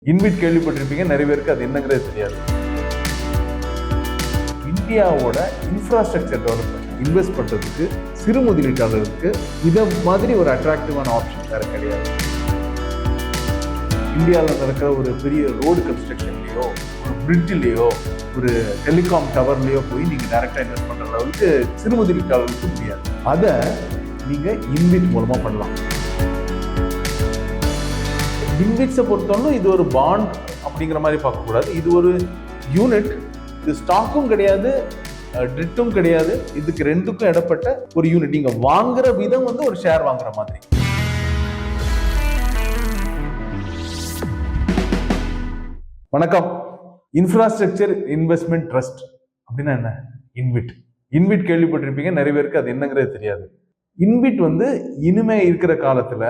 InvIT கேள்விப்பட்டிருப்பீங்க, நிறைய பேருக்கு அது என்னங்கிறது தெரியாது. இந்தியாவோட இன்ஃப்ராஸ்ட்ரக்சர் டெவலப்மெண்ட் இன்வெஸ்ட் பண்றதுக்கு சிறு முதலீட்டாளருக்கு இதை மாதிரி ஒரு அட்ராக்டிவான ஆப்ஷன் வேற கிடையாது. இந்தியாவில் நடக்கிற ஒரு பெரிய ரோடு கன்ஸ்ட்ரக்ஷன்லயோ, ஒரு பிரிட்ஜ்லயோ, ஒரு டெலிகாம் டவர்லயோ போய் நீங்க டைரக்டா இன்வெஸ்ட் பண்ற அளவுக்கு சிறு முதலீட்டாளருக்கு முடியாது. அதை நீங்க இன்விட் மூலமா பண்ணலாம். இன்விட்ஸை பொறுத்தவரை இது ஒரு பாண்ட் அப்படிங்கிற மாதிரி பார்க்கக்கூடாது. இது ஒரு யூனிட். இது ஸ்டாக்கும் கிடையாது, டெட்டும் கிடையாது. இதுக்கு ரெண்டுக்கும் இடப்பட்ட ஒரு யூனிட். நீங்க வாங்குற விதம் ஒரு ஷேர் வாங்குற மாதிரி. வணக்கம். இன்ஃப்ராஸ்ட்ரக்சர் இன்வெஸ்ட்மெண்ட் ட்ரஸ்ட் அப்படின்னா என்ன? இன்விட் கேள்விப்பட்டிருப்பீங்க, நிறைய பேருக்கு அது என்னங்கிறது தெரியாது. இன்விட் இனிமே இருக்கிற காலத்துல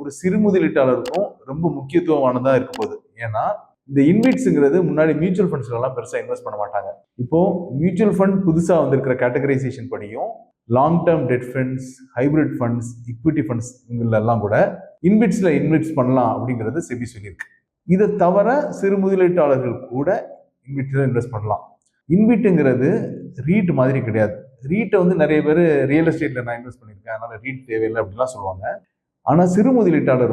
ஒரு சிறு முதலீட்டாளருக்கும் ரொம்ப முக்கியத்துவமானதா இருக்க போகுது. ஏன்னா இந்த இன்விட்ஸ்ங்கிறது முன்னாடி மியூச்சுவல் ஃபண்ட்ஸ்ல எல்லாம் பெருசா இன்வெஸ்ட் பண்ண மாட்டாங்க. இப்போ மியூச்சுவல் ஃபண்ட் புதுசா வந்திருக்கிற கேட்டகரைசேஷன் படியும் long term dead funds, hybrid funds, equity funds எல்லாம் கூட இன்விட்ஸ்ல இன்வெஸ்ட் பண்ணலாம் அப்படிங்கிறது செபி சொல்லியிருக்கு. இதை தவிர சிறு முதலீட்டாளர்கள் கூட இன்விட்ல இன்வெஸ்ட் பண்ணலாம். இன்விட்ங்கிறது ரீட் மாதிரி கிடையாது. ரீட்டை நிறைய பேர் ரியல் எஸ்டேட்ல நான் இன்வெஸ்ட் பண்ணியிருக்கேன், அதனால ரீட் தேவையில்லை அப்படிலாம் சொல்லுவாங்க. ஆனா சிறு முதலீட்டாளர்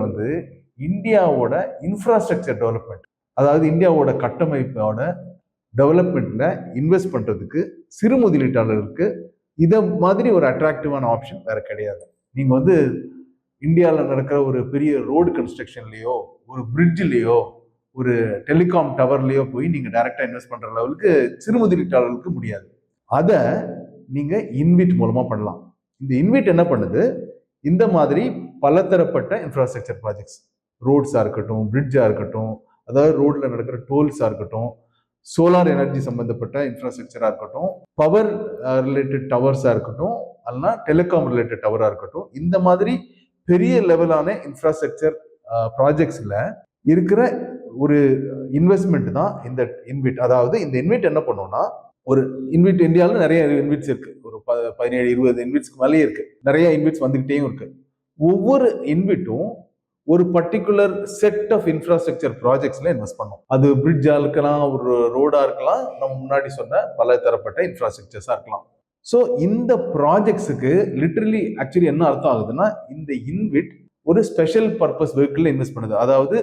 இந்தியாவோட இன்ஃப்ராஸ்ட்ரக்சர் டெவலப்மெண்ட், அதாவது இந்தியாவோட கட்டமைப்போட டெவலப்மெண்ட்ல இன்வெஸ்ட் பண்றதுக்கு சிறு முதலீட்டாளருக்கு இதை மாதிரி ஒரு அட்ராக்டிவான ஆப்ஷன் வேற கிடையாது. நீங்க இந்தியாவில் நடக்கிற ஒரு பெரிய ரோடு கன்ஸ்ட்ரக்ஷன்லயோ, ஒரு பிரிட்ஜ்லயோ, ஒரு டெலிகாம் டவர்லயோ போய் நீங்க டைரக்டா இன்வெஸ்ட் பண்ற லெவலுக்கு சிறு முதலீட்டாளருக்கு முடியாது. அதை நீங்க இன்விட் மூலமா பண்ணலாம். இந்த இன்விட் என்ன பண்ணுது? இந்த மாதிரி பலதரப்பட்ட இன்ஃப்ராஸ்ட்ரக்சர் ப்ராஜெக்ட்ஸ், ரோட்ஸா இருக்கட்டும், பிரிட்ஜா இருக்கட்டும், அதாவது ரோட்ல நடக்கிற டோல்ஸா இருக்கட்டும், சோலார் எனர்ஜி சம்பந்தப்பட்ட இன்ஃப்ராஸ்ட்ரக்சரா இருக்கட்டும், பவர் ரிலேட்டட் டவர்ஸா இருக்கட்டும், அல்லனா டெலிகாம் ரிலேட்டட் டவரா இருக்கட்டும், இந்த மாதிரி பெரிய லெவலான இன்ஃப்ராஸ்ட்ரக்சர் ப்ராஜெக்ட்ஸ்ல இருக்கிற ஒரு இன்வெஸ்ட்மெண்ட் தான் இந்த இன்விட். அதாவது இந்த இன்விட் என்ன பண்ணும்னா, ஒரு இன்விட் இந்தியாவில் நிறைய இன்விட்ஸ் இருக்கு, ஒரு 17-20 இன்விட்ஸ்க்கு மேலேயே இருக்கு. நிறைய இன்விட்ஸ் வந்துகிட்டே இருக்கு. ஒவ்வொரு இன்விட்டும் ஒரு பர்டிகுலர் செட் ஆஃப் இன்ஃப்ராஸ்ட்ரக்சர் ப்ராஜெக்ட்ஸ்ல இன்வெஸ்ட் பண்ணும். அது பிரிட்ஜா இருக்கலாம், ஒரு ரோடா இருக்கலாம், நம்ம முன்னாடி சொன்ன பல தரப்பட்ட இன்ஃப்ராஸ்ட்ரக்சர்ஸா இருக்கலாம். ஸோ இந்த ப்ராஜெக்ட்ஸுக்கு லிட்டரலி ஆக்சுவலி என்ன அர்த்தம் ஆகுதுன்னா, இந்த இன்விட் ஒரு ஸ்பெஷல் பர்பஸ் வெஹிக்கிள் இன்வெஸ்ட் பண்ணுது. அதாவது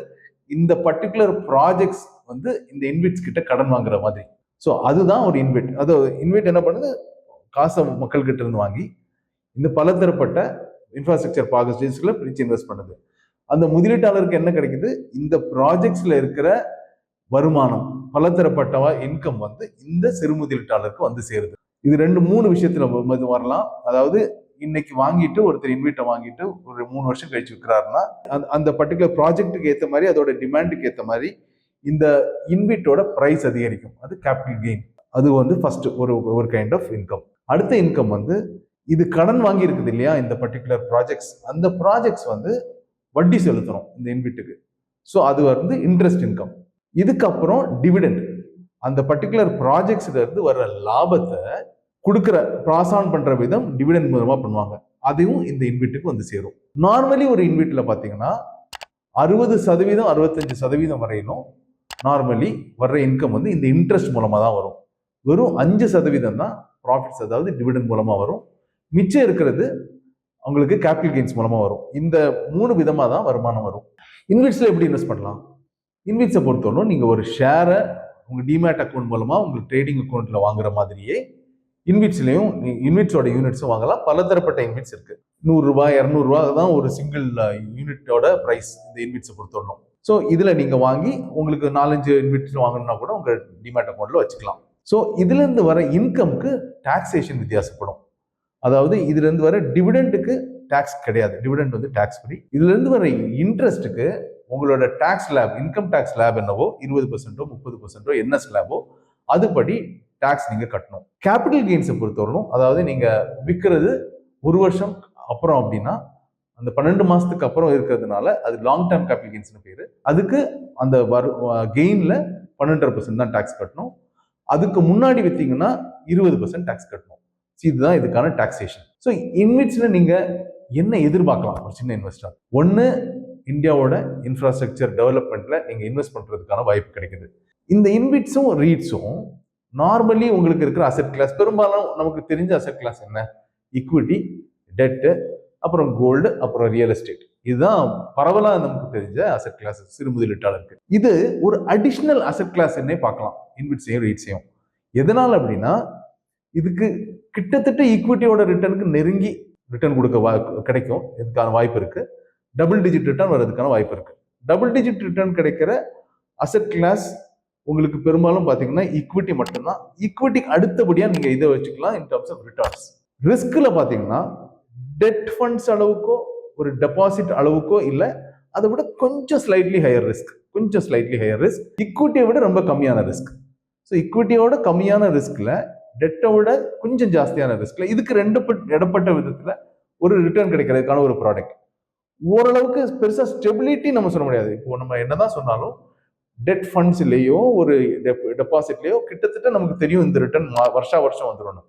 இந்த பர்டிகுலர் ப்ராஜெக்ட்ஸ் இந்த இன்விட்ஸ் கிட்ட கடன் வாங்குற மாதிரி. ஸோ அதுதான் ஒரு இன்விட். அது இன்விட் என்ன பண்ணுது? காசை மக்கள் கிட்ட இருந்து வாங்கி இந்த பலதரப்பட்ட இன்ஃப்ராஸ்ட்ரக்சர் ப்ராஜெக்ட்ஸ்ல பிரிச்சு இன்வெஸ்ட் பண்ணுது. அந்த முதலீட்டாளருக்கு என்ன கிடைக்குது? இந்த ப்ராஜெக்ட்ஸ்ல இருக்கிற வருமானம், பலதரப்பட்ட இன்கம் இந்த சிறு முதலீட்டாளருக்கு சேருது. இது 2-3 விஷயத்துல வரலாம். அதாவது இன்னைக்கு வாங்கிட்டு ஒருத்தர் இன்விட்டை வாங்கிட்டு ஒரு 3 வருஷம் கழிச்சு விற்கிறாருன்னா, அந்த பர்டிகுலர் ப்ராஜெக்டுக்கு ஏற்ற மாதிரி, அதோட டிமாண்டுக்கு ஏற்ற மாதிரி இந்த இன்விட்டோட பிரைஸ் அதிகரிக்கும். அது கேபிட்டல் கெயின். அது ஃபர்ஸ்ட் ஒரு கைண்ட் ஆஃப் இன்கம். அடுத்த இன்கம் இது கடன் வாங்கி இருக்குது இல்லையா, இந்த பர்டிகுலர் ப்ராஜெக்ட்ஸ், அந்த ப்ராஜெக்ட்ஸ் வட்டி செலுத்தணும் இந்த இன்விட்டுக்கு. ஸோ அது இன்ட்ரெஸ்ட் இன்கம். இதுக்கப்புறம் டிவிடெண்ட், அந்த பர்டிகுலர் ப்ராஜெக்ட்ஸ்ல இருந்து வர்ற லாபத்தை கொடுக்குற பாஸ் ஆன் பண்ற விதம் டிவிடெண்ட் மூலமா பண்ணுவாங்க. அதையும் இந்த இன்விட்டுக்கு சேரும். நார்மலி ஒரு இன்விட்ல பாத்தீங்கன்னா 60%, 65% வரையிலும் நார்மலி வர்ற இன்கம் இந்த இன்ட்ரெஸ்ட் மூலமா தான் வரும். வெறும் 5% தான் ப்ராஃபிட்ஸ், அதாவது டிவிடெண்ட் மூலமா வரும். மிச்சம் இருக்கிறது உங்களுக்கு கேபிட்டல் கெயின்ஸ் மூலமா வரும். இந்த 3 விதமா தான் வருமானம் வரும். இன்விட்ஸ்ல எப்படி இன்வெஸ்ட் பண்ணலாம்? இன்விட்ஸை பொறுத்தவரை நீங்க ஒரு ஷேரை உங்க டிமேட் அக்கௌண்ட் மூலமா உங்களுக்கு ட்ரேடிங் அக்கௌண்ட்ல வாங்குற மாதிரியே இன்விட்ஸ்லயும் இன்விட்ஸோட யூனிட்ஸும் வாங்கலாம். பலதரப்பட்ட இன்விட்ஸ் இருக்கு. 100 ரூபாய், 200 ரூபாய் தான் ஒரு சிங்கிள் யூனிட்டோட பிரைஸ் இந்த இன்விட்ஸை பொறுத்தவரை. ஸோ இதுல நீங்க வாங்கி உங்களுக்கு 4-5 இன்விட்ஸ் வாங்கணும்னா கூட உங்க டிமேட் அக்கௌண்ட்ல வச்சுக்கலாம். ஸோ இதுல இருந்து வர இன்கம்க்கு டாக்ஸேஷன் வித்தியாசப்படும். அதாவது இதுல இருந்து வர டிவிடெண்டுக்கு டாக்ஸ் கிடையாது, டிவிடெண்ட் டாக்ஸ் ஃப்ரீ. இதுல இருந்து வர இன்ட்ரெஸ்ட்டுக்கு உங்களோட tax slab, income tax slab என்னவோ 20%, 30% என்ன ஸ்லாபோ அதுபடி டாக்ஸ் நீங்க கட்டணும். கேபிட்டல் கெயின்ஸை பொறுத்தவரைக்கும், அதாவது நீங்க விற்கிறது 1 வருஷம் அப்புறம் அப்படின்னா, அந்த 12 மாசத்துக்கு அப்புறம் இருக்கிறதுனால அது லாங் டேர்ம் கேபிட்டல் கெயின்ஸ்னு பேரு. அதுக்கு அந்த கெயின்ல 12.5% தான் டாக்ஸ் கட்டணும். அதுக்கு முன்னாடி வித்தீங்கன்னா 20% டாக்ஸ் கட்டணும். இதுதான் இதுக்கான டாக்ஸேஷன். ஸோ இன்விட்ஸ்ல நீங்க என்ன எதிர்பார்க்கலாம்? ஒரு சின்ன இன்வெஸ்டர் ஒன்று இந்தியாவோட இன்ஃப்ராஸ்ட்ரக்சர் டெவலப்மெண்ட்ல நீங்க இன்வெஸ்ட் பண்றதுக்கான வாய்ப்பு கிடைக்குது. இந்த இன்விட்ஸும் ரீட்ஸும் நார்மலி உங்களுக்கு இருக்கிற அசெட் கிளாஸ், பெரும்பாலும் நமக்கு தெரிஞ்ச அசெட் கிளாஸ் என்ன? ஈக்விட்டி, டெட்டு, அப்புறம் கோல்டு, அப்புறம் ரியல் எஸ்டேட். இதுதான் பரவலாக நமக்கு தெரிஞ்ச அசெட் கிளாஸ் சிறு முதலீட்டாளருக்கு. இது ஒரு அடிஷ்னல் அசெட் கிளாஸ் என்னே பார்க்கலாம் இன்விட்ஸையும் ரீட்ஸையும். எதனால் அப்படின்னா இதுக்கு கிட்டத்தட்ட ஈக்விட்டியோட ரிட்டர்னுக்கு நெருங்கி ரிட்டர்ன் கொடுக்க கிடைக்கும். இதுக்கான வாய்ப்பு இருக்கு. டபுள் டிஜிட் ரிட்டர்ன் வர்றதுக்கான வாய்ப்பு இருக்கு. டபுள் டிஜிட் ரிட்டர்ன் கிடைக்கிற அசெட் கிளாஸ் உங்களுக்கு பெரும்பாலும் பார்த்தீங்கன்னா ஈக்விட்டி மட்டும்தான். ஈக்விட்டிக்கு அடுத்தபடியாக நீங்க இதை வச்சுக்கலாம் இன் டர்ம்ஸ் ஆஃப் ரிட்டர்ன்ஸ். ரிஸ்க்ல பார்த்தீங்கன்னா டெட் ஃபண்ட்ஸ் அளவுக்கோ ஒரு டெபாசிட் அளவுக்கோ இல்லை, அதை விட கொஞ்சம் ஸ்லைட்லி ஹையர் ரிஸ்க், கொஞ்சம் ஸ்லைட்லி ஹையர் ரிஸ்க். ஈக்விட்டியை விட ரொம்ப கம்மியான ரிஸ்க். ஸோ ஈக்விட்டியோட கம்மியான ரிஸ்க்ல, டெட்டை விட கொஞ்சம் ஜாஸ்தியான ரிஸ்க்ல, இதுக்கு ரெண்டு இடப்பட்ட விதத்துல ஒரு ரிட்டர்ன் கிடைக்கிறதுக்கான ஒரு ப்ராடக்ட். ஓரளவுக்கு பெருசா ஸ்டெபிலிட்டி நம்ம சொல்ல முடியாது. இப்போ நம்ம என்னதான் சொன்னாலும் டெட் ஃபண்ட்ஸ்லயோ ஒரு டெபாசிட்லயோ கிட்டத்தட்ட நமக்கு தெரியும் இந்த ரிட்டர்ன் வருஷம் வந்துடும்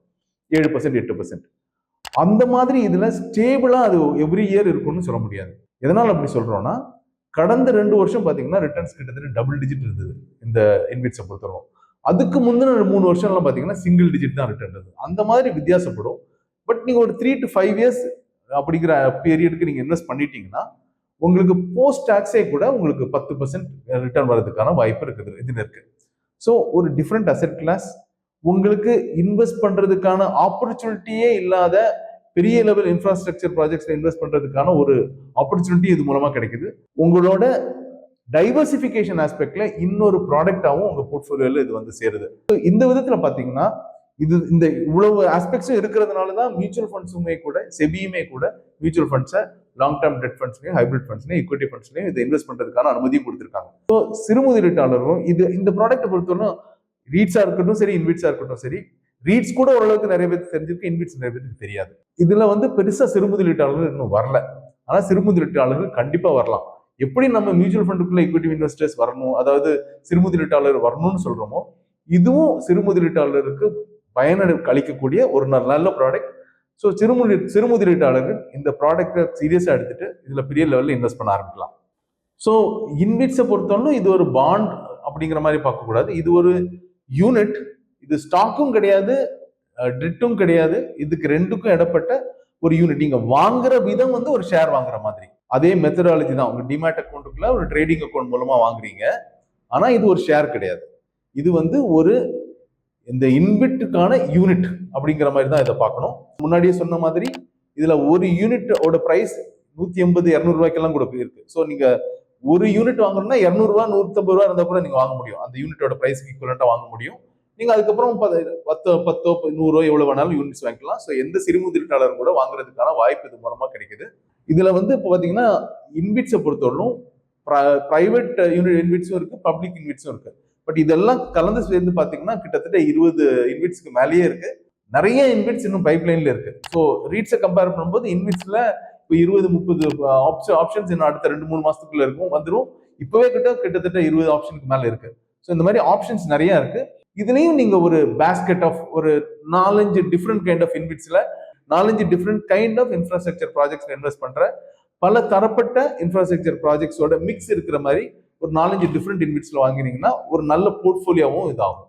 7% 8%. அந்த மாதிரி இதுல ஸ்டேபிளா அது எவ்ரி இயர் இருக்கும்னு சொல்ல முடியாது. எதனால அப்படி சொல்றோம்னா கடந்த 2 வருஷம் பாத்தீங்கன்னா ரிட்டர்ன்ஸ் கிட்டத்தட்ட டபுள் டிஜிட் இருந்தது இந்த இன்விட்ஸை பொறுத்தவரைக்கும். அதுக்கு முந்தின 3 வருஷம்லாம் பாத்தீங்கன்னா சிங்கிள் டிஜிட் தான் ரிட்டர்ன் இருந்தது. அந்த மாதிரி வித்தியாசப்படும். பட் நீங்க ஒரு 3 to 5 இயர்ஸ் அப்படிங்கிற பீரியடுக்கு நீங்க இன்வெஸ்ட் பண்ணிட்டீங்கன்னா உங்களுக்கு போஸ்ட் டாக்ஸே கூட உங்களுக்கு 10% ரிட்டர்ன் வர்றதுக்கான வாய்ப்பு இருக்குது இதுல இருக்கு. ஸோ ஒரு டிஃப்ரெண்ட் அசெட் கிளாஸ், உங்களுக்கு இன்வெஸ்ட் பண்றதுக்கான ஆப்பர்ச்சுனிட்டியே இல்லாத பெரிய லெவல் இன்ஃப்ராஸ்ட்ரக்சர் ப்ராஜெக்ட்ஸ்ல இன்வெஸ்ட் பண்றதுக்கான ஒரு ஆப்பர்ச்சுனிட்டி இது மூலமா கிடைக்குது. உங்களோட டைவர்சிபிகேஷன் ஆஸ்பெக்ட்ல இன்னொரு ப்ராடக்டாகவும் உங்க போர்ட்ஃபோலியோல இது வந்து சேருது. இந்த விதத்துல பாத்தீங்கன்னா இது இந்த இவ்வளவு ஆஸ்பெக்ட்ஸும் இருக்கிறதுனால தான் மியூச்சுவல் ஃபண்ட்ஸுமே கூட, செபியுமே கூட மியூச்சுவல் ஃபண்ட்ஸை லாங் டேர்ம் டெட் ஃபண்ட்ஸ்லையும் ஹைபிரிட் ஃபண்ட்ஸ்லையும் ஈக்விட்டி ஃபண்ட்ஸ்லையும் இதை இன்வெஸ்ட் பண்றதுக்கான அனுமதியும் கொடுத்துருக்காங்க. ஸோ சிறு முதலீட்டாளரும் இந்த ப்ராடக்ட்டை பொறுத்தவரைக்கும் ரீட்ஸா இருக்கட்டும் சரி, இன்விட்ஸா இருக்கட்டும் சரி, ரீட்ஸ் கூட ஓரளவுக்கு நிறைய பேருக்கு தெரிஞ்சிருக்கு, இன்விட்ஸ் நிறைய பேருக்கு தெரியாது. இதுல வந்து பெருசா சிறு முதலீட்டாளர்கள் இன்னும் வரல. ஆனா சிறு முதலீட்டாளர்கள் கண்டிப்பா வரலாம். எப்படி நம்ம மியூச்சுவல் ஃபண்டுக்குள்ள ஈக்விட்டி இன்வெஸ்டர்ஸ் வரணும், அதாவது சிறு முதலீட்டாளர் வரணும்னு சொல்றோமோ, இதுவும் சிறு முதலீட்டாளருக்கு பயனளிக்கக்கூடிய ஒரு நல்ல ப்ராடக்ட். ஸோ சிறு முதலீட்டாளர்கள் இந்த ப்ராடக்டை சீரியஸா எடுத்துட்டு இதுல பெரிய லெவல்ல இன்வெஸ்ட் பண்ண ஆரம்பிக்கலாம். ஸோ இன்விட்ஸை பொறுத்தவரை இது ஒரு பாண்ட் அப்படிங்கிற மாதிரி பார்க்கக்கூடாது. இது ஒரு யூனிட். இது ஸ்டாக்கும் கிடையாது, டெட்டும் கிடையாது. இதுக்கு ரெண்டுக்கும் இடப்பட்ட ஒரு யூனிட். நீங்க வாங்குற விதம் வந்து ஒரு ஷேர் வாங்குற மாதிரி. அதே மெத்தடாலஜி தான். உங்க டிமேட் அக்கௌண்ட்டுக்குள்ள ஒரு ட்ரேடிங் அக்கௌண்ட் மூலமா வாங்குறீங்க. ஆனா இது ஒரு ஷேர் கிடையாது. இது வந்து ஒரு இந்த இன்விட்டுக்கான யூனிட் அப்படிங்கிற மாதிரி தான் இதை பார்க்கணும். முன்னாடியே சொன்ன மாதிரி இதுல ஒரு யூனிட்டோட பிரைஸ் 180 200 ரூபாய்க்கெல்லாம் கூட இருக்கு. ஸோ நீங்க ஒரு யூனிட் வாங்கணும்னா 200 ரூபா 150 ரூபா இருந்தா கூட நீங்க வாங்க முடியும். அந்த யூனிட்டோட பிரைஸ்க்கு ஈக்குவலண்டா வாங்க முடியும். நீங்க அதுக்கப்புறம் 10 100 எவ்வளவு வேணாலும் யூனிட்ஸ் வாங்கிக்கலாம். ஸோ எந்த சிறு முதலீட்டாளரும் கூட வாங்குறதுக்கான வாய்ப்பு இது மூலமா கிடைக்குது. இதுல வந்து இப்போ பாத்தீங்கன்னா இன்விட்ஸை பொறுத்தவரைக்கும் பிரைவேட் யூனிட் இன்விட்ஸும் இருக்கு, பப்ளிக் இன்விட்ஸும் இருக்கு. பட் இதெல்லாம் கலந்து சேர்ந்து பாத்தீங்கன்னா கிட்டத்தட்ட 20 இன்விட்ஸ்க்கு மேலேயே இருக்கு. நிறைய இன்விட்ஸ் இன்னும் பைப்லைன்ல இருக்கு. ஸோ ரீட்ஸை கம்பேர் பண்ணும்போது இன்விட்ஸ்ல இப்போ 20-30 ஆப்ஷன்ஸ் இன்னும் அடுத்த 2-3 மாசத்துக்குள்ள இருக்கும் வந்துடும். இப்பவே கிட்டத்தட்ட 20 ஆப்ஷனுக்கு மேல இருக்கு. ஸோ இந்த மாதிரி ஆப்ஷன்ஸ் நிறைய இருக்கு. இதுலயும் நீங்க ஒரு பேஸ்கெட் ஆஃப் ஒரு 4-5 டிஃப்ரெண்ட் கைண்ட் ஆஃப் இன்விட்ஸ்ல 4-5 டிஃப்ரெண்ட் கைண்ட் ஆஃப் இன்ஃப்ராஸ்ட்ரக்சர் ப்ராஜெக்ட்ஸ்ல இன்வெஸ்ட் பண்ற பல தரப்பட்ட இன்ஃப்ராஸ்ட்ரக்சர் ப்ராஜெக்ட்ஸோட மிக்ஸ் இருக்கிற மாதிரி ஒரு 4-5 டிஃப்ரெண்ட் இன்விட்ஸ்ல வாங்கினீங்கன்னா ஒரு நல்ல போர்ட்ஃபோலியோவும் இதாகும்.